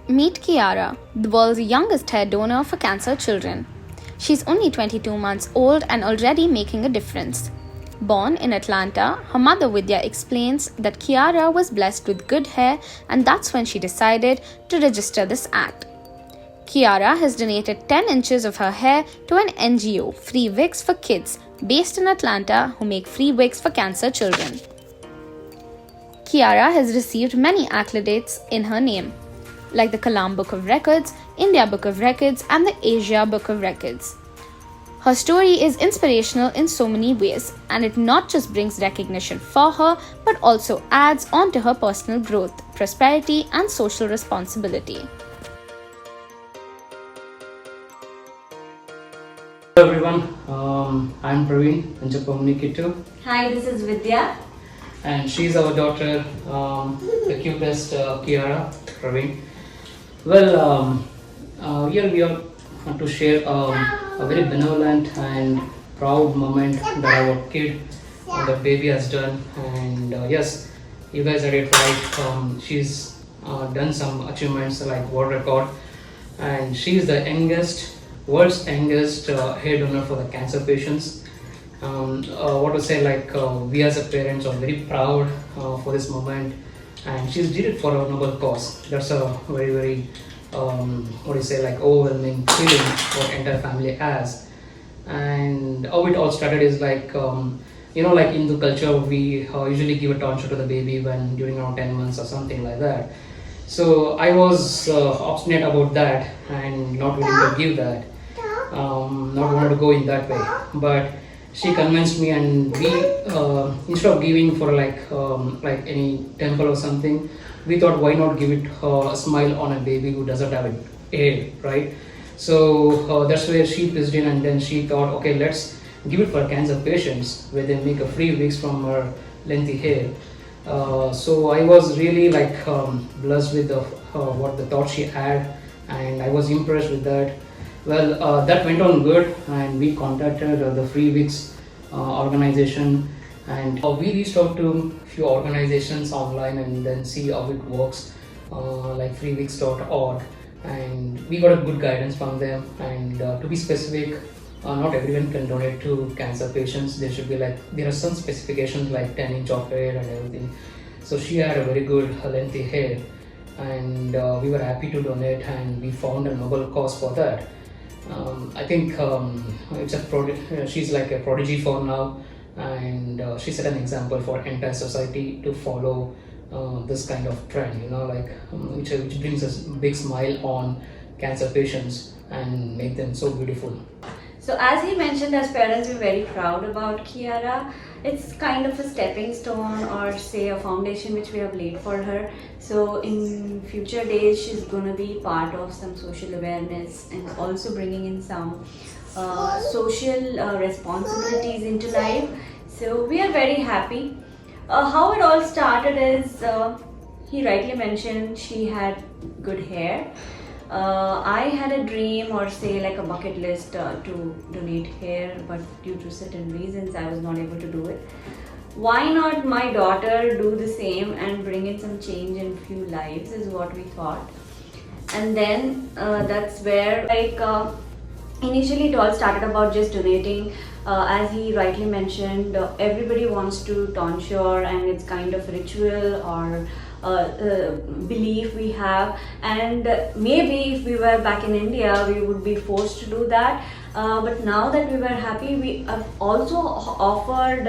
Meet Kiara, the world's youngest hair donor for cancer children. She's only 22 months old and already making a difference. Born in Atlanta, her mother Vidya explains that Kiara was blessed with good hair, and that's when she decided to register this act. Kiara has donated 10 inches of her hair to an NGO, Free Wigs for Kids, based in Atlanta, who make free wigs for cancer children. Kiara has received many accolades in her name, like the Kalam Book of Records, India Book of Records, and the Asia Book of Records. Her story is inspirational in so many ways, and it not just brings recognition for her, but also adds on to her personal growth, prosperity, and social responsibility. Hello everyone, I'm Praveen Kittu. Hi, this is Vidya. And she's our daughter, the cutest Kiara, Praveen. Well, here we are to share a very benevolent and proud moment that our kid, the baby has done. And yes, you guys are it right. She's done some achievements like world record, and she's the world's youngest hair donor for the cancer patients. What to say, like we as a parents are very proud for this moment, and she's did it for a noble cause. That's a very like overwhelming feeling what entire family has. And how it all started is like like in the culture we usually give a tonsure to the baby when during around 10 months or something like that. So I was obstinate about that and not willing to give that, not wanted to go in that way, but she convinced me, and we instead of giving for like any temple or something, we thought why not give it a smile on a baby who doesn't have a hair, right? So that's where she pitched in, and then she thought, okay, let's give it for cancer patients where they make a free wigs from her lengthy hair. So I was really blessed with what the thought she had, and I was impressed with that. Well, that went on good, and we contacted the Free Wigs organization, and we reached out to few organizations online and then see how it works, like freewigs.org, and we got a good guidance from them. And to be specific, not everyone can donate to cancer patients. There should be there are some specifications like 10 inch of hair and everything. So she had a very good lengthy hair, and we were happy to donate, and we found a noble cause for that. I think she's like a prodigy for now, and she set an example for entire society to follow this kind of trend, which brings a big smile on cancer patients and make them so beautiful. So as he mentioned, as parents, we're very proud about Kiara. It's kind of a stepping stone, or say a foundation which we have laid for her. So in future days, she's going to be part of some social awareness and also bringing in some social responsibilities into life. So we are very happy. How it all started is, he rightly mentioned she had good hair. I had a dream, or say like a bucket list, to donate hair, but due to certain reasons I was not able to do it. Why not my daughter do the same and bring in some change in few lives is what we thought. And then that's where initially it all started about just donating. As he rightly mentioned, everybody wants to tonsure, and it's kind of ritual or belief we have, and maybe if we were back in India we would be forced to do that, but now that we were happy, we have also offered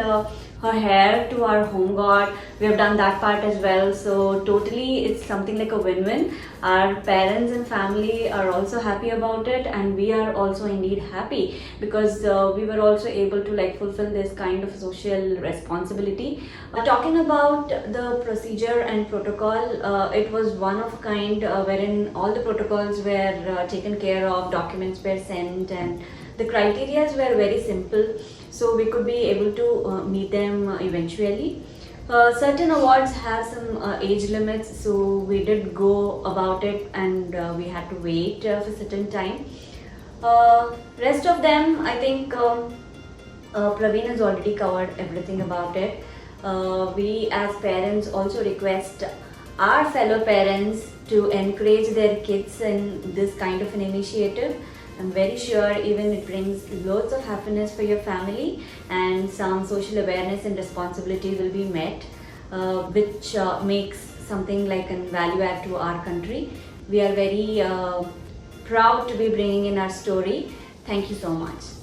her hair to our home god. We have done that part as well, so totally it's something like a win-win. Our parents and family are also happy about it, and we are also indeed happy because we were also able to fulfill this kind of social responsibility. Talking about the procedure and protocol, it was one of a kind, wherein all the protocols were taken care of, documents were sent, and the criteria were very simple, so we could be able to meet them eventually. Certain awards have some age limits, so we did go about it, and we had to wait for certain time. Rest of them, I think Praveen has already covered everything about it. We as parents also request our fellow parents to encourage their kids in this kind of an initiative. I'm very sure even it brings loads of happiness for your family, and some social awareness and responsibility will be met, which makes something like a value add to our country. We are very proud to be bringing in our story. Thank you so much.